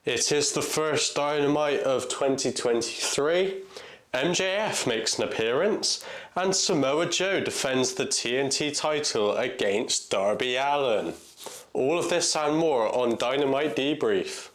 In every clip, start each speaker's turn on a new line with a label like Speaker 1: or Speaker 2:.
Speaker 1: It is the first Dynamite of 2023. MJF makes an appearance, and Samoa Joe defends the TNT title against Darby Allin. All of this and more on Dynamite Debrief.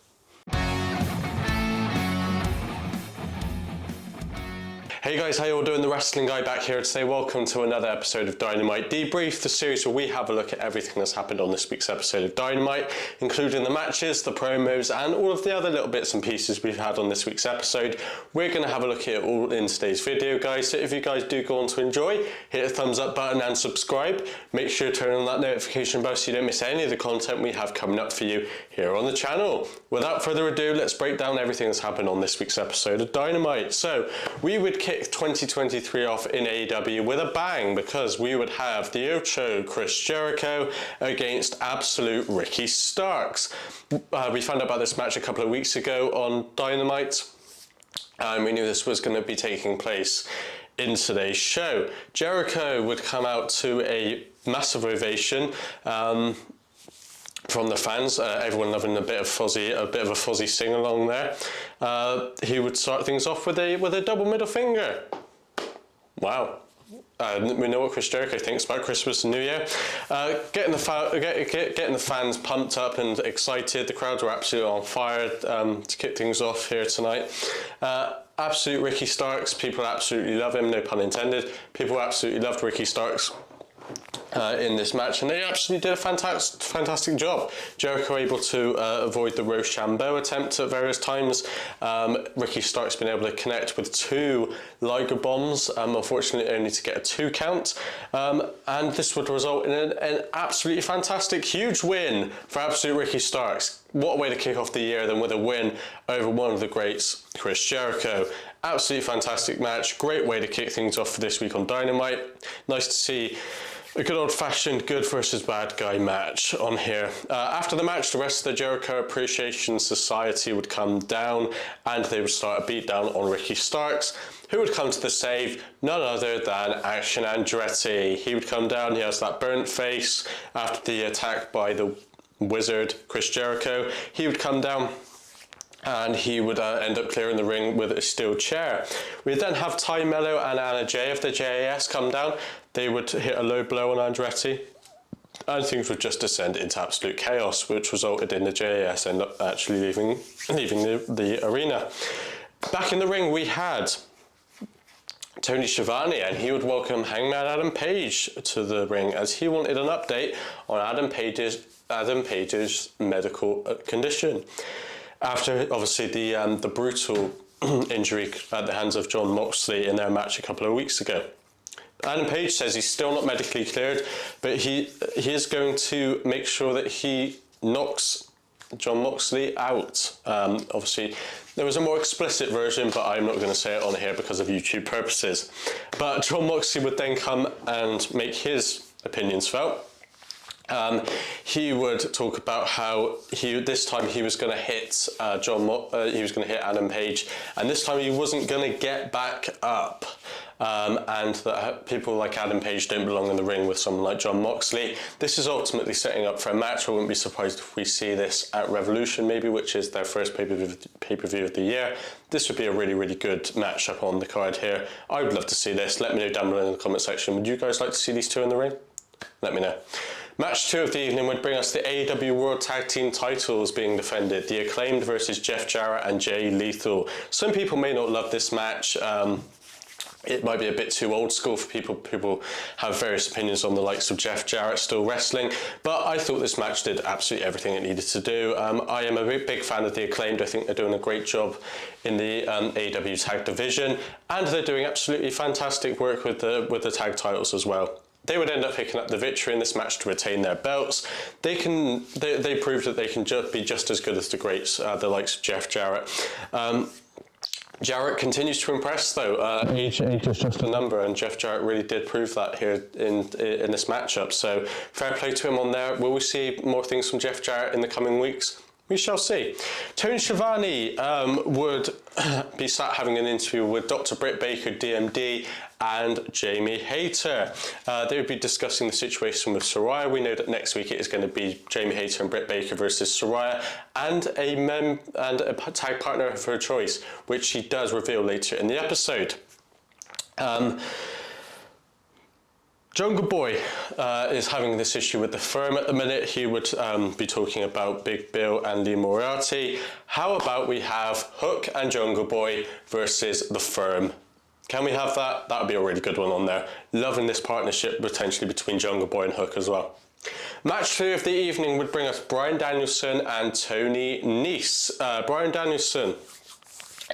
Speaker 1: Hey guys, how you all doing? The Wrestling Guy back here today. Welcome to another episode of Dynamite Debrief, the series where we have a look at everything that's happened on this week's episode of Dynamite, including the matches, the promos, and all of the other little bits and pieces we've had on this week's episode. We're going to have a look at it all in today's video, guys. So if you guys do go on to enjoy, hit the thumbs up button and subscribe. Make sure to turn on that notification bell so you don't miss any of the content we have coming up for you here on the channel. Without further ado, let's break down everything that's happened on this week's episode of Dynamite. So we would kick 2023 off in AEW with a bang, because we would have the Ocho Chris Jericho against Absolute Ricky Starks. We found out about this match a couple of weeks ago on Dynamite, and we knew this was going to be taking place in today's show. Jericho would come out to a massive ovation from the fans, everyone loving a bit of a fuzzy sing along there. He would start things off with a double middle finger. Wow. We know what Chris Jericho thinks about Christmas and New Year. Getting the fans pumped up and excited. The crowds were absolutely on fire to kick things off here tonight. Absolute Ricky Starks, people absolutely love him, no pun intended. People absolutely loved Ricky Starks in this match, and they absolutely did a fantastic job. Jericho able to avoid the Rochambeau attempt at various times. Ricky Stark's been able to connect with two Liger bombs, unfortunately only to get a 2 count, and this would result in an absolutely fantastic, huge win for Absolute Ricky Starks. What a way to kick off the year than with a win over one of the greats, Chris Jericho. Absolutely fantastic match, great way to kick things off for this week on Dynamite. Nice to see a good old-fashioned good versus bad guy match on here. After the match, the rest of the Jericho Appreciation Society would come down, and they would start a beatdown on Ricky Starks, who would come to the save, none other than Action Andretti. He would come down, he has that burnt face after the attack by the wizard, Chris Jericho. He would come down, and he would end up clearing the ring with a steel chair. We'd then have Ty Mello and Anna Jay of the JAS come down. They would hit a low blow on Andretti, and things would just descend into absolute chaos, which resulted in the JAS end up actually leaving the arena. Back in the ring, we had Tony Schiavone, and he would welcome Hangman Adam Page to the ring as he wanted an update on Adam Page's medical condition. After, obviously, the brutal injury at the hands of Jon Moxley in their match a couple of weeks ago. Adam Page says he's still not medically cleared, but he is going to make sure that he knocks Jon Moxley out. Obviously, there was a more explicit version, but I'm not going to say it on here because of YouTube purposes. But Jon Moxley would then come and make his opinions felt. He would talk about how this time he was going to hit he was going to hit Adam Page, and this time he wasn't going to get back up. And that people like Adam Page don't belong in the ring with someone like Jon Moxley. This is ultimately setting up for a match. I wouldn't be surprised if we see this at Revolution, maybe, which is their first pay-per-view of the year. This would be a really, really good matchup on the card here. I would love to see this. Let me know down below in the comment section. Would you guys like to see these two in the ring? Let me know. Match 2 of the evening would bring us the AEW World Tag Team titles being defended. The Acclaimed versus Jeff Jarrett and Jay Lethal. Some people may not love this match. It might be a bit too old school for people. People have various opinions on the likes of Jeff Jarrett still wrestling, but I thought this match did absolutely everything it needed to do. I am a big fan of the Acclaimed. I think they're doing a great job in the AEW tag division, and they're doing absolutely fantastic work with the tag titles as well. They would end up picking up the victory in this match to retain their belts. They proved that they can be just as good as the greats, the likes of Jeff Jarrett. Jarrett continues to impress, though. Age is just a number, and Jeff Jarrett really did prove that here in this matchup. So fair play to him on there. Will we see more things from Jeff Jarrett in the coming weeks? We shall see. Tony Schiavone would be sat having an interview with Dr. Britt Baker, DMD, and Jamie Hayter. They would be discussing the situation with Saraya. We know that next week it is going to be Jamie Hayter and Britt Baker versus Saraya, and a tag partner of her choice, which she does reveal later in the episode. Jungle Boy is having this issue with the firm at the minute. He would be talking about Big Bill and Lee Moriarty. How about we have Hook and Jungle Boy versus the firm? Can we have that? That would be a really good one on there. Loving this partnership potentially between Jungle Boy and Hook as well. Match 3 of the evening would bring us Bryan Danielson and Tony Nese. Bryan Danielson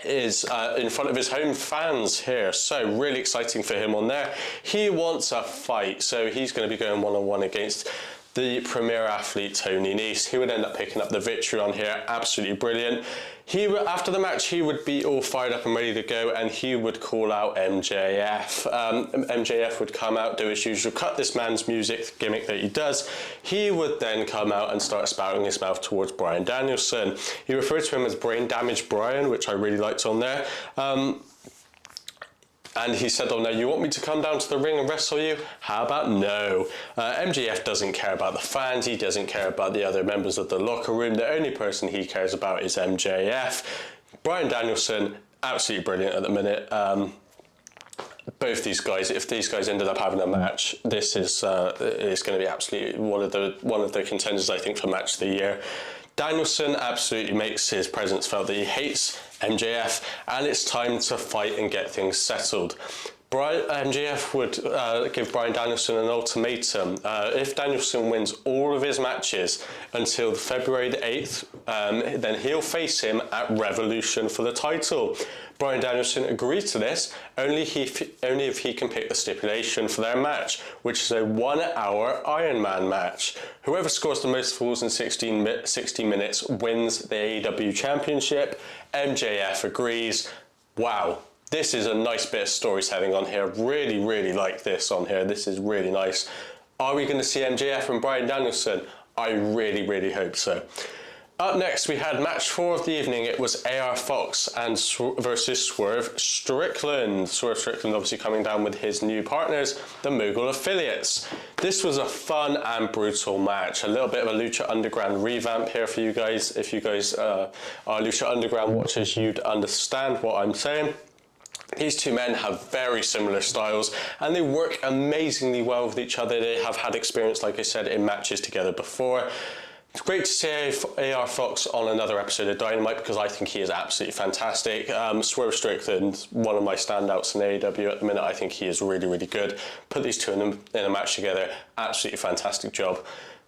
Speaker 1: is in front of his home fans here, so really exciting for him on there. He wants a fight, so he's going to be going one-on-one against the premier athlete Tony Nese. He would end up picking up the victory on here. Absolutely brilliant. After the match, he would be all fired up and ready to go, and he would call out MJF. MJF would come out, do his usual cut this man's music gimmick that he does. He would then come out and start spouting his mouth towards Bryan Danielson. He referred to him as Brain Damaged Bryan, which I really liked on there. And he said, oh no, you want me to come down to the ring and wrestle you? How about no? MJF doesn't care about the fans. He doesn't care about the other members of the locker room. The only person he cares about is MJF. Bryan Danielson, absolutely brilliant at the minute. Both these guys, if these guys ended up having a match, this is going to be absolutely one of the contenders, I think, for match of the year. Danielson absolutely makes his presence felt that he hates MJF, and it's time to fight and get things settled. MJF would give Bryan Danielson an ultimatum. If Danielson wins all of his matches until February the 8th, then he'll face him at Revolution for the title. Bryan Danielson agreed to this only if he can pick the stipulation for their match, which is a 1-hour Iron Man match. Whoever scores the most falls in 60 minutes wins the AEW Championship. MJF agrees. Wow. This is a nice bit of storytelling on here. Really, really like this on here. This is really nice. Are we going to see MJF and Bryan Danielson? I really, really hope so. Up next, we had match 4 of the evening. It was AR Fox versus Swerve Strickland. Swerve Strickland obviously coming down with his new partners, the Mogul Affiliates. This was a fun and brutal match. A little bit of a Lucha Underground revamp here for you guys. If you guys are Lucha Underground watchers, you'd understand what I'm saying. These two men have very similar styles and they work amazingly well with each other. They have had experience, like I said, in matches together before. It's great to see AR Fox on another episode of Dynamite because I think he is absolutely fantastic. Swerve Strickland, one of my standouts in AEW at the minute. I think he is really, really good. Put these two in a match together, absolutely fantastic job.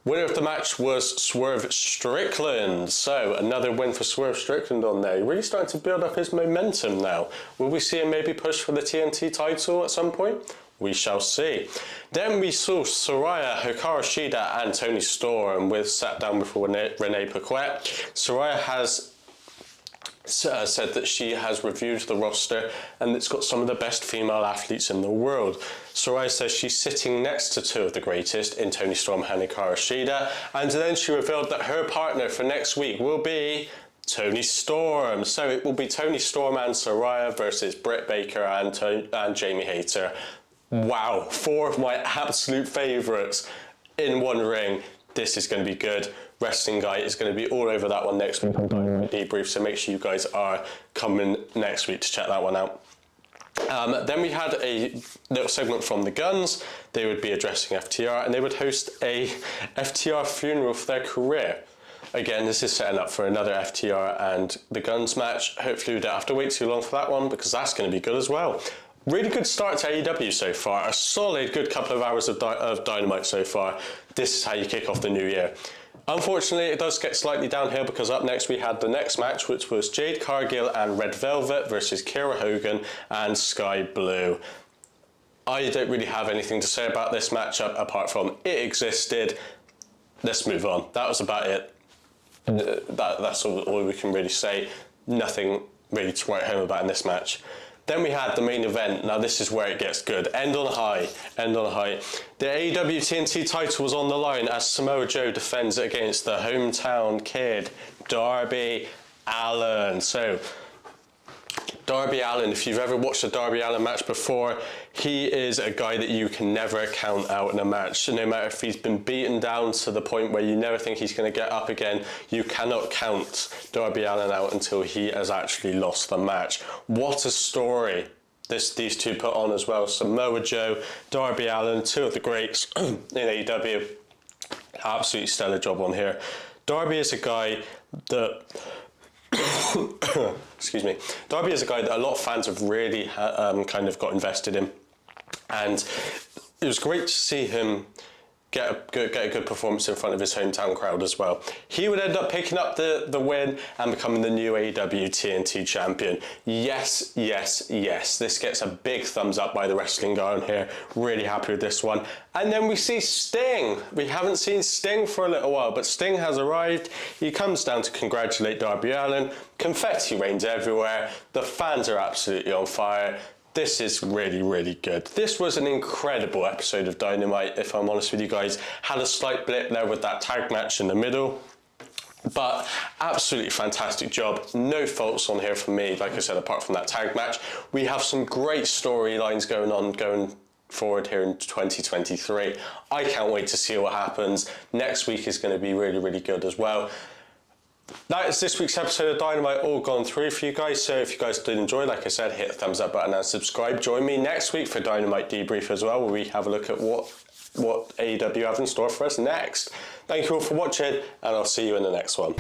Speaker 1: Winner of the match was Swerve Strickland. So another win for Swerve Strickland on there. He's really starting to build up his momentum now. Will we see him maybe push for the TNT title at some point? We shall see. Then we saw Saraya, Hikaru Shida and Toni Storm sat down before Renee Paquette. Saraya has said that she has reviewed the roster and it's got some of the best female athletes in the world. Saraya says she's sitting next to two of the greatest in Toni Storm and Hikaru Shida, and then she revealed that her partner for next week will be Toni Storm. So it will be Toni Storm and Saraya versus Britt Baker and Jamie Hayter. Wow, 4 of my absolute favourites in one ring. This is going to be good. Wrestling Guy is going to be all over that one next week on Dynamite Debrief, so make sure you guys are coming next week to check that one out. Then we had a little segment from the Guns. They would be addressing FTR and they would host a FTR funeral for their career. Again, this is setting up for another FTR and the Guns match. Hopefully we don't have to wait too long for that one because that's going to be good as well. Really good start to AEW so far. A solid good couple of hours of Dynamite so far. This is how you kick off the new year. Unfortunately, it does get slightly downhill because up next we had the next match, which was Jade Cargill and Red Velvet versus Kiera Hogan and Sky Blue. I don't really have anything to say about this matchup apart from it existed. Let's move on. That was about it. That's all we can really say. Nothing really to write home about in this match. Then we had the main event. Now this is where it gets good. End on a high. The AEW TNT title was on the line as Samoa Joe defends it against the hometown kid, Darby Allin. So, Darby Allin, if you've ever watched a Darby Allin match before, he is a guy that you can never count out in a match. No matter if he's been beaten down to the point where you never think he's going to get up again, you cannot count Darby Allin out until he has actually lost the match. What a story these two put on as well. Samoa Joe, Darby Allin, two of the greats in AEW. Absolutely stellar job on here. Darby is a guy that... excuse me. Darby is a guy that a lot of fans have really kind of got invested in, and it was great to see him get a good performance in front of his hometown crowd as well. He would end up picking up the win and becoming the new AEW TNT champion. Yes, yes, yes. This gets a big thumbs up by the wrestling guy on here. Really happy with this one. And then we see Sting. We haven't seen Sting for a little while, but Sting has arrived. He comes down to congratulate Darby Allin. Confetti rains everywhere. The fans are absolutely on fire. This is really, really good. This was an incredible episode of Dynamite, if I'm honest with you guys. Had a slight blip there with that tag match in the middle, but absolutely fantastic job. No faults on here for me, like I said, apart from that tag match. We have some great storylines going forward here in 2023. I can't wait to see what happens. Next week is going to be really, really good as well. That is this week's episode of Dynamite all gone through for you guys. So if you guys did enjoy, like I said, hit the thumbs up button and subscribe. Join me next week for Dynamite Debrief as well, where we have a look at what AEW have in store for us next. Thank you all for watching, and I'll see you in the next one.